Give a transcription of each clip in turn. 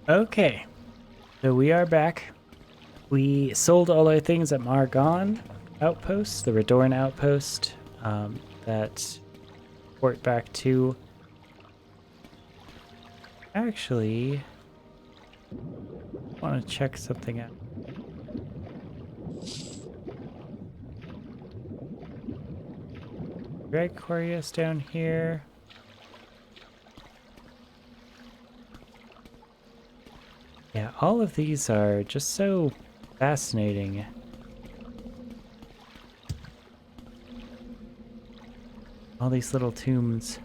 Okay, so we are back. We sold all our things at Margon Outpost, the Redorn Outpost, that port back to. Actually, I want to check something out. Greg Corius down here. Yeah, all of these are just so fascinating. All these little tombs.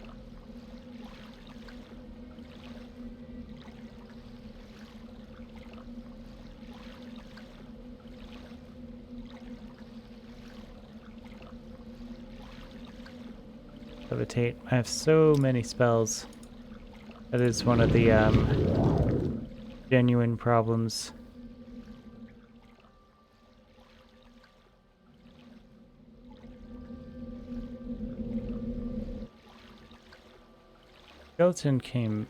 Levitate. I have so many spells. That is one of the genuine problems. Skeleton came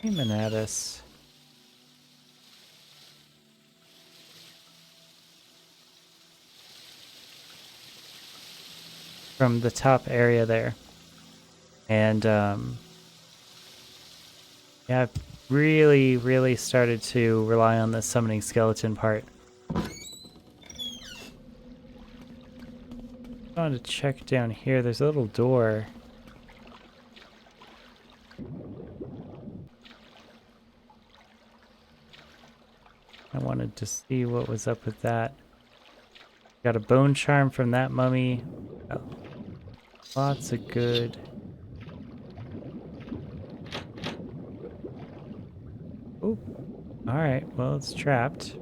in at us. From the top area there. And yeah, I've really started to rely on the summoning skeleton part. I wanted to check down here. There's a little door. I wanted to see what was up with that. Got a bone charm from that mummy. Oh, lots of good. Oh, alright, well, it's trapped.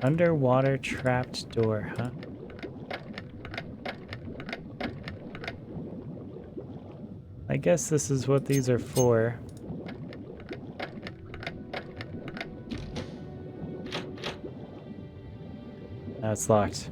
Underwater trapped door, huh? I guess this is what these are for. Now it's locked.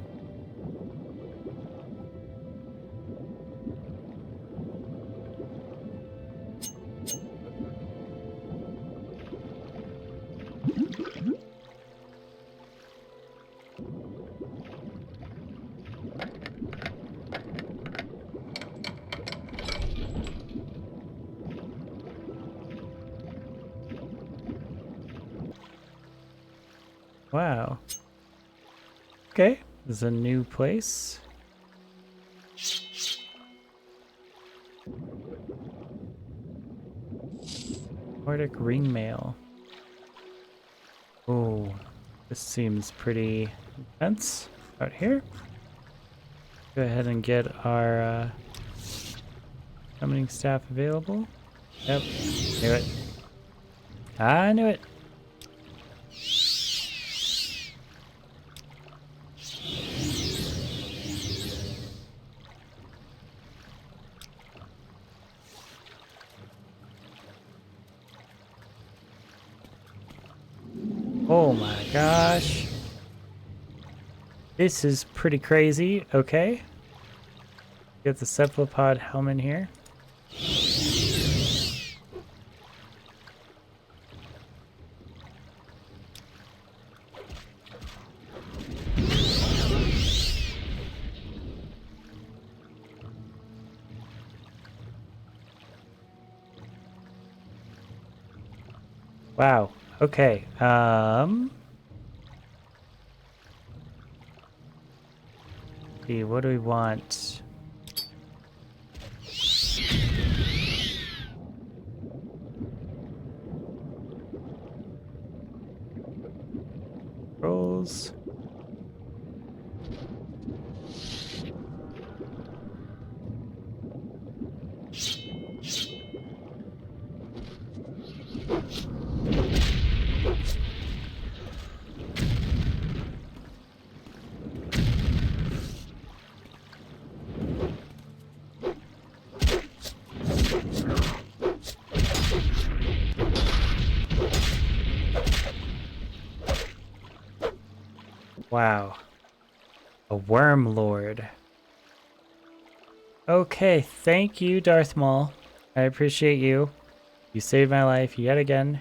Wow. Okay, this is a new place. Nordic ring mail. Oh, this seems pretty intense out here. Go ahead and get our summoning staff available. Yep, knew it. I knew it. Oh my gosh. This is pretty crazy. Okay. Get the cephalopod helmet here. Wow. Okay. See, what do we want? Rolls. Wow. A worm lord. Okay, thank you, Darth Maul. I appreciate you. You saved my life yet again.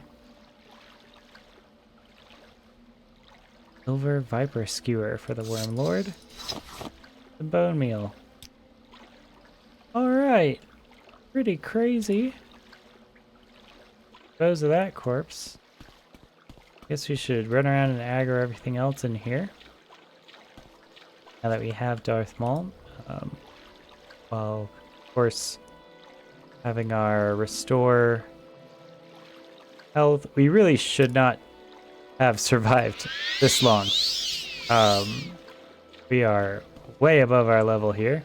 Silver Viper Skewer for the Worm Lord. The bone meal. Alright. Pretty crazy. Dispose of that corpse. Guess we should run around and aggro everything else in here. Now that we have Darth Maul. While, of course, having our restore health. We really should not have survived this long. We are way above our level here.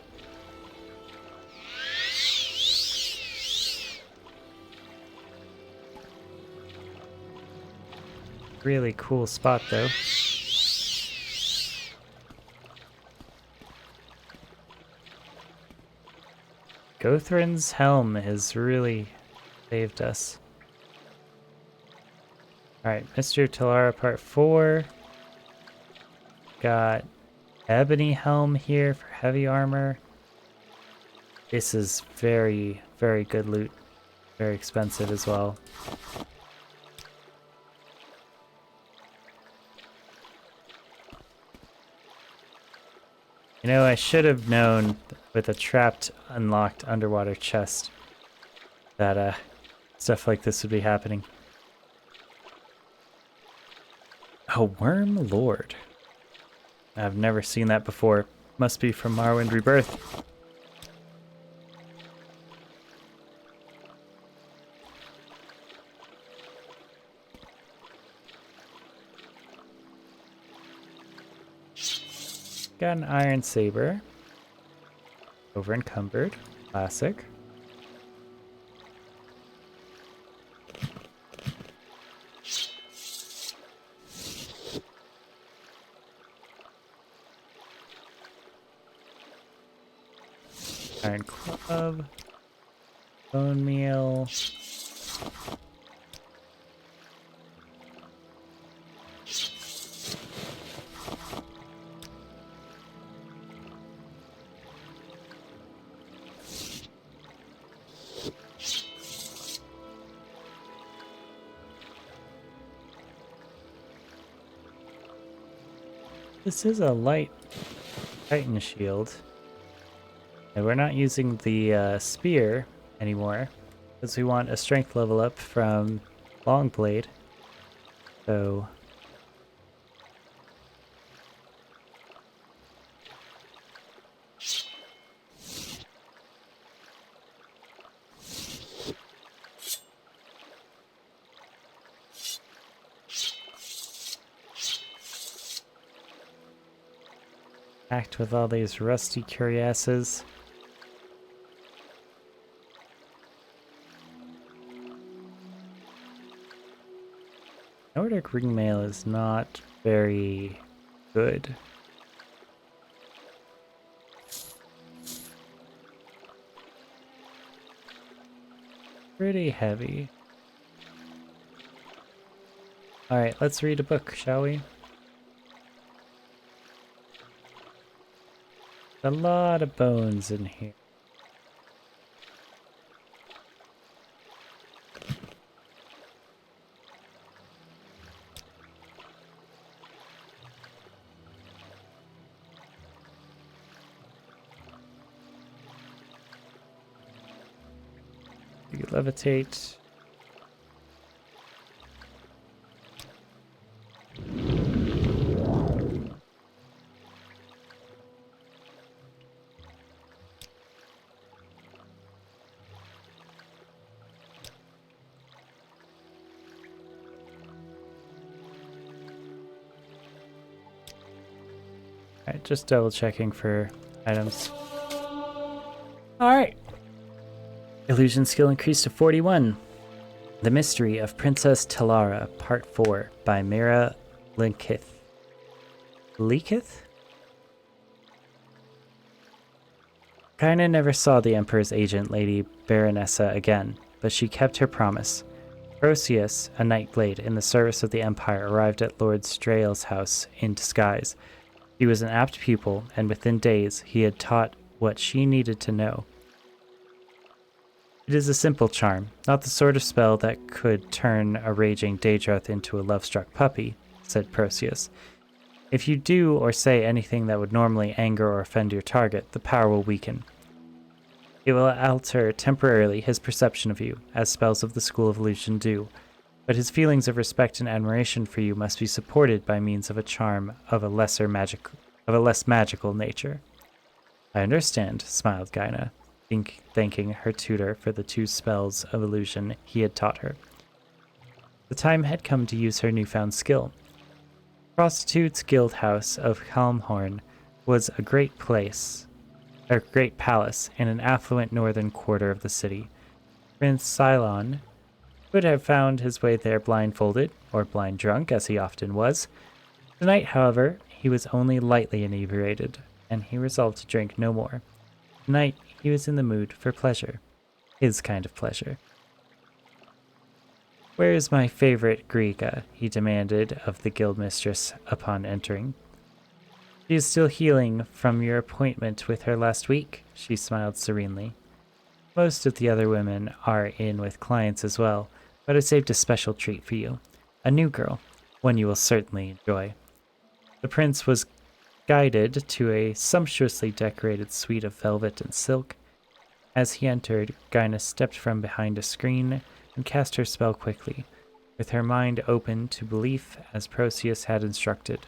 Really cool spot though. Gothrin's helm has really saved us. Alright, Mr. Talara Part 4. Got Ebony Helm here for heavy armor. This is very, very good loot. Very expensive as well. You know, I should have known with a trapped, unlocked underwater chest that stuff like this would be happening. A Worm Lord. I've never seen that before. Must be from Morrowind Rebirth. Got an Iron Saber. Over encumbered. Classic. Iron Club. Bone Meal. This is a light Titan shield. And we're not using the spear anymore because we want a strength level up from long blade. So act with all these rusty cuirasses. Nordic ringmail is not very good. Pretty heavy. Alright, let's read a book, shall we? A lot of bones in here. You can levitate. just double checking for items. Alright. Illusion skill increased to 41. The Mystery of Princess Talara, Part 4, by Mira Linkith. Leakith? Kaina never saw the Emperor's agent, Lady Baronessa, again, but she kept her promise. Proceus, a Nightblade in the service of the Empire, arrived at Lord Strael's house in disguise. He was an apt pupil, and within days he had taught what she needed to know. It is a simple charm, not the sort of spell that could turn a raging Daedroth into a love-struck puppy, said Proceus. If you do or say anything that would normally anger or offend your target, the power will weaken. It will alter temporarily his perception of you, as spells of the School of Illusion do, but his feelings of respect and admiration for you must be supported by means of a charm of a less magical nature. I understand, smiled Gaina, thanking her tutor for the 2 spells of illusion he had taught her. The time had come to use her newfound skill. Prostitute's Guild House of Calmhorn was a great palace in an affluent northern quarter of the city. Prince Cylon could have found his way there blindfolded, or blind drunk, as he often was. Tonight, however, he was only lightly inebriated, and he resolved to drink no more. Tonight, he was in the mood for pleasure. His kind of pleasure. Where is my favorite Griga? He demanded of the guildmistress upon entering. She is still healing from your appointment with her last week, she smiled serenely. Most of the other women are in with clients as well, but I saved a special treat for you. A new girl, one you will certainly enjoy. The prince was guided to a sumptuously decorated suite of velvet and silk. As he entered, Gaina stepped from behind a screen and cast her spell quickly, with her mind open to belief as Proceus had instructed.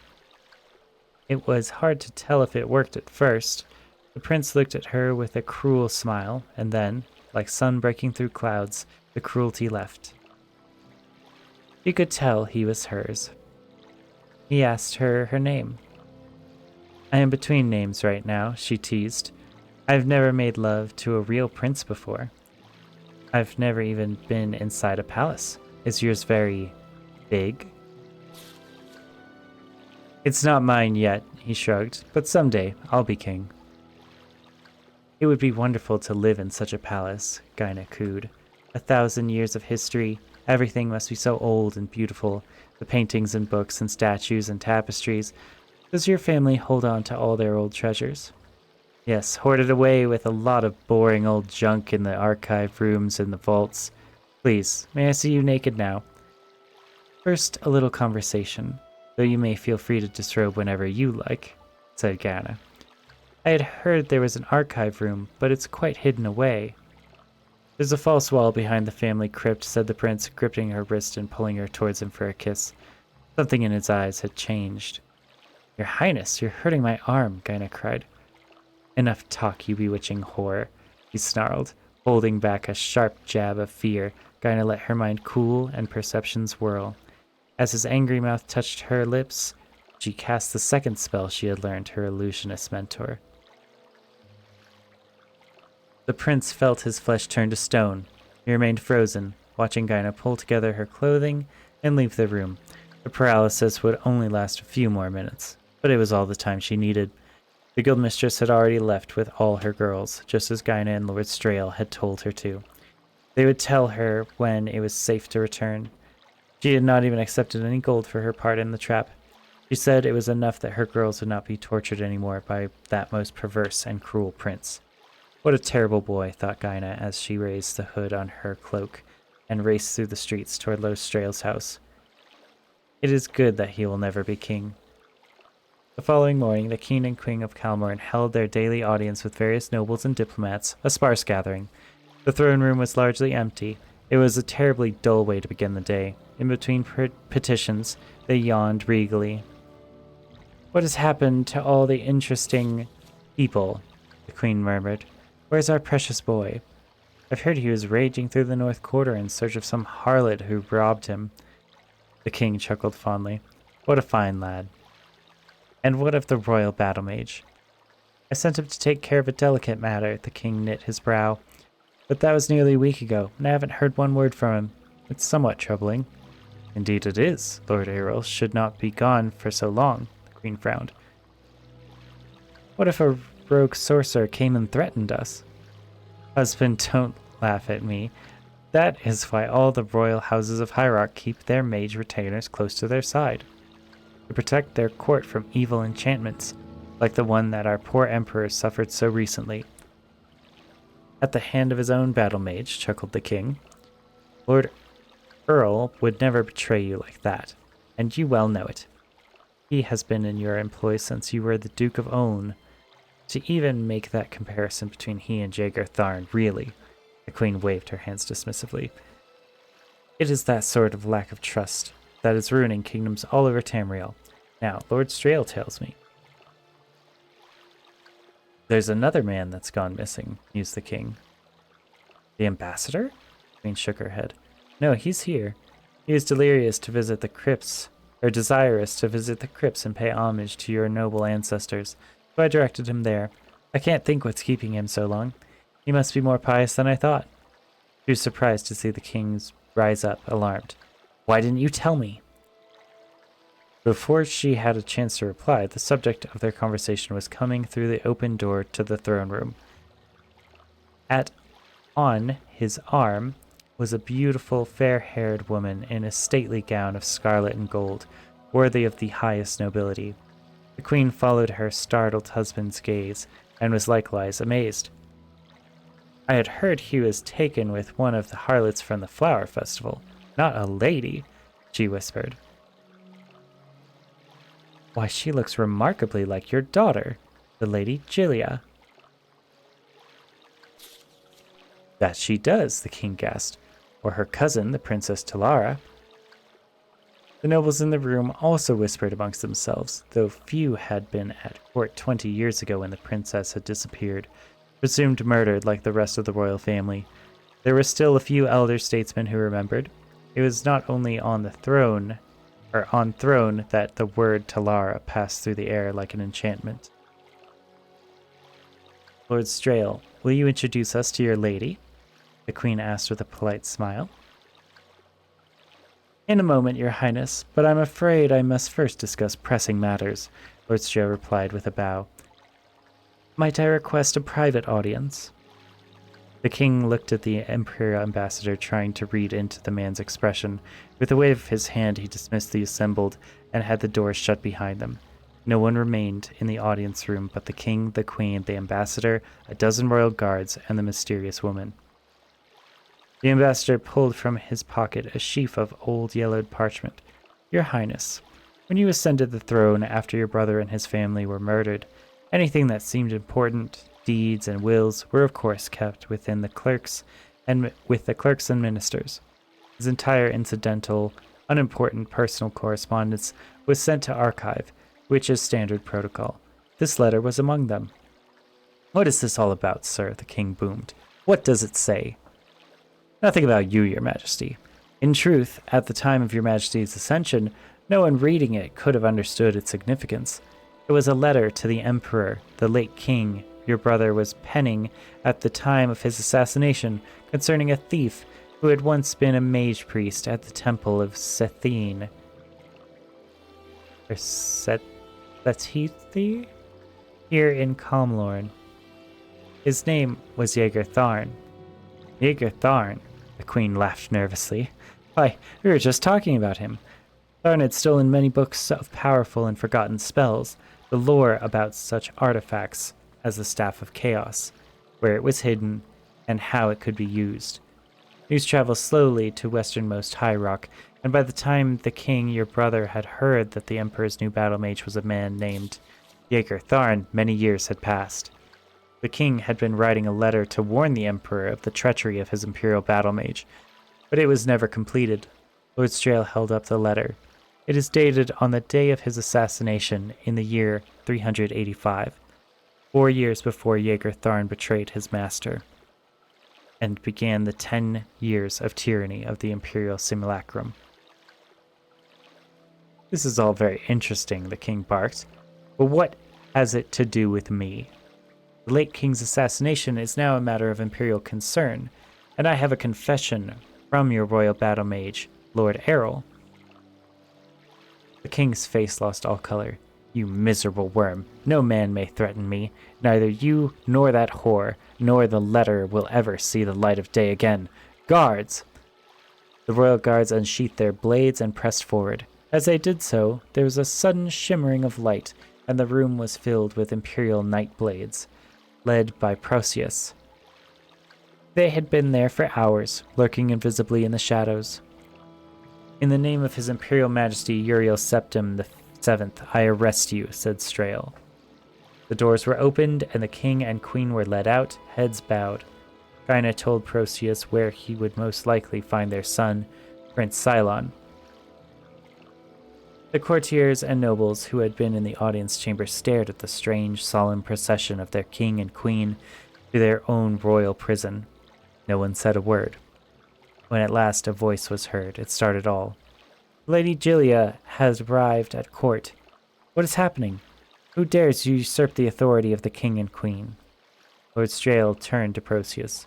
It was hard to tell if it worked at first. The prince looked at her with a cruel smile, and then, like sun breaking through clouds, the cruelty left. She could tell he was hers. He asked her name. I am between names right now, she teased. I've never made love to a real prince before. I've never even been inside a palace. Is yours very big? It's not mine yet, he shrugged, but someday I'll be king. It would be wonderful to live in such a palace, Gaina cooed. 1,000 years of history, everything must be so old and beautiful, the paintings and books and statues and tapestries. Does your family hold on to all their old treasures? Yes, hoarded away with a lot of boring old junk in the archive rooms and the vaults. Please, may I see you naked now? First, a little conversation, though you may feel free to disrobe whenever you like, said Gaina. I had heard there was an archive room, but it's quite hidden away. There's a false wall behind the family crypt, said the prince, gripping her wrist and pulling her towards him for a kiss. Something in his eyes had changed. Your Highness, you're hurting my arm, Gaina cried. Enough talk, you bewitching whore, he snarled, holding back a sharp jab of fear. Gaina let her mind cool and perceptions whirl. As his angry mouth touched her lips, she cast the second spell she had learned her illusionist mentor. The prince felt his flesh turn to stone. He remained frozen, watching Gaina pull together her clothing and leave the room. The paralysis would only last a few more minutes, but it was all the time she needed. The guildmistress had already left with all her girls, just as Gaina and Lord Strael had told her to. They would tell her when it was safe to return. She had not even accepted any gold for her part in the trap. She said it was enough that her girls would not be tortured anymore by that most perverse and cruel prince. What a terrible boy, thought Gaina as she raised the hood on her cloak and raced through the streets toward Lord Strael's house. It is good that he will never be king. The following morning, the king and queen of Calmorn held their daily audience with various nobles and diplomats, a sparse gathering. The throne room was largely empty. It was a terribly dull way to begin the day. In between petitions, they yawned regally. What has happened to all the interesting people? The queen murmured. Where's our precious boy? I've heard he was raging through the North Quarter in search of some harlot who robbed him. The king chuckled fondly. What a fine lad. And what of the royal battle mage? I sent him to take care of a delicate matter, the king knit his brow. But that was nearly a week ago, and I haven't heard one word from him. It's somewhat troubling. Indeed it is. Lord Errol should not be gone for so long, the queen frowned. What if a rogue sorcerer came and threatened us? Husband, don't laugh at me. That is why all the royal houses of High Rock keep their mage retainers close to their side, to protect their court from evil enchantments, like the one that our poor emperor suffered so recently. At the hand of his own battle mage, chuckled the king. Lord Earl would never betray you like that, and you well know it. He has been in your employ since you were the Duke of Own. To even make that comparison between he and Jaeger Tharn, really, the queen waved her hands dismissively. It is that sort of lack of trust that is ruining kingdoms all over Tamriel. Now, Lord Strail tells me. There's another man that's gone missing, mused the king. The ambassador? The queen shook her head. No, he's here. He is desirous to visit the crypts and pay homage to your noble ancestors, so I directed him there. I can't think what's keeping him so long. He must be more pious than I thought. She was surprised to see the king rise up, alarmed. Why didn't you tell me? Before she had a chance to reply, the subject of their conversation was coming through the open door to the throne room. On his arm was a beautiful, fair-haired woman in a stately gown of scarlet and gold, worthy of the highest nobility. The queen followed her startled husband's gaze, and was likewise amazed. I had heard he was taken with one of the harlots from the flower festival. Not a lady, she whispered. Why, she looks remarkably like your daughter, the Lady Gilia. That she does, the king gasped. Or her cousin, the Princess Talara. The nobles in the room also whispered amongst themselves, though few had been at court 20 years ago when the princess had disappeared, presumed murdered like the rest of the royal family. There were still a few elder statesmen who remembered. It was not only on throne that the word Talara passed through the air like an enchantment. Lord Strail, will you introduce us to your lady? The queen asked with a polite smile. In a moment, your highness, but I'm afraid I must first discuss pressing matters, Lord Strail replied with a bow. Might I request a private audience? The king looked at the imperial ambassador, trying to read into the man's expression. With a wave of his hand, he dismissed the assembled and had the door shut behind them. No one remained in the audience room but the king, the queen, the ambassador, a dozen royal guards, and the mysterious woman. The ambassador pulled from his pocket a sheaf of old yellowed parchment. Your highness, when you ascended the throne after your brother and his family were murdered, anything that seemed important, deeds and wills, were of course kept within the clerks and with the clerks and ministers. His entire incidental, unimportant personal correspondence was sent to archive, which is standard protocol. This letter was among them. What is this all about, sir? The king boomed. What does it say? Nothing about you, your majesty. In truth, at the time of your majesty's ascension, no one reading it could have understood its significance. It was a letter to the emperor, the late king, your brother was penning at the time of his assassination concerning a thief who had once been a mage priest at the temple of Sethine. Or Sethi? Here in Comlorn. His name was Jaeger Tharn. Jaeger Tharn? The queen laughed nervously. Why, we were just talking about him. Tharn had stolen many books of powerful and forgotten spells, the lore about such artifacts as the Staff of Chaos, where it was hidden, and how it could be used. News traveled slowly to westernmost High Rock, and by the time the king, your brother, had heard that the Emperor's new battle mage was a man named Jaeger Tharn, many years had passed. The king had been writing a letter to warn the Emperor of the treachery of his Imperial battle mage, but it was never completed. Lord Strail held up the letter. It is dated on the day of his assassination in the year 385. 4 years before Jaeger Tharn betrayed his master, and began the 10 years of tyranny of the Imperial Simulacrum. This is all very interesting, the king barked. But what has it to do with me? The late king's assassination is now a matter of imperial concern, and I have a confession from your royal battle mage, Lord Errol. The king's face lost all color. You miserable worm, no man may threaten me. Neither you, nor that whore, nor the letter will ever see the light of day again. Guards! The royal guards unsheathed their blades and pressed forward. As they did so, there was a sudden shimmering of light, and the room was filled with imperial knight blades, led by Proclus. They had been there for hours, lurking invisibly in the shadows. In the name of His Imperial Majesty Uriel Septim VII, I arrest you, said Strael. The doors were opened, and the king and queen were led out, heads bowed. Jaina told Proclus where he would most likely find their son, Prince Cylon. The courtiers and nobles who had been in the audience chamber stared at the strange, solemn procession of their king and queen to their own royal prison. No one said a word. When at last a voice was heard, it started all. Lady Gilia has arrived at court. What is happening? Who dares usurp the authority of the king and queen? Lord Strael turned to Proclus.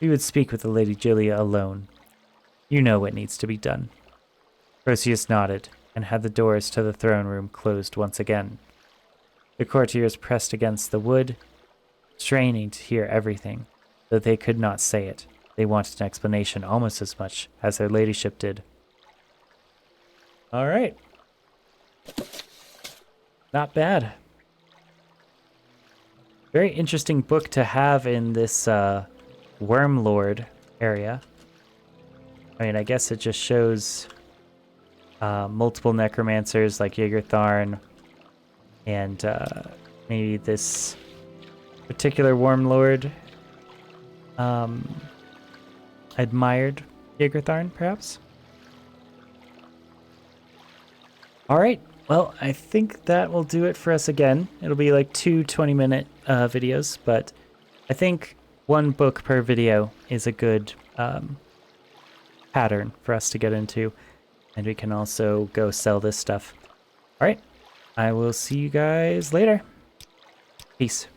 We would speak with the Lady Gilia alone. You know what needs to be done. Proclus nodded and had the doors to the throne room closed once again. The courtiers pressed against the wood, straining to hear everything, though they could not say it. They wanted an explanation almost as much as their ladyship did. All right. Not bad. Very interesting book to have in this Wormlord area. I mean, I guess it just shows multiple necromancers like Jaegertharn and maybe this particular Wormlord admired Jaegertharn, perhaps? Alright, well, I think that will do it for us again. It'll be like 2 20-minute videos, but I think one book per video is a good pattern for us to get into, and we can also go sell this stuff. Alright, I will see you guys later. Peace.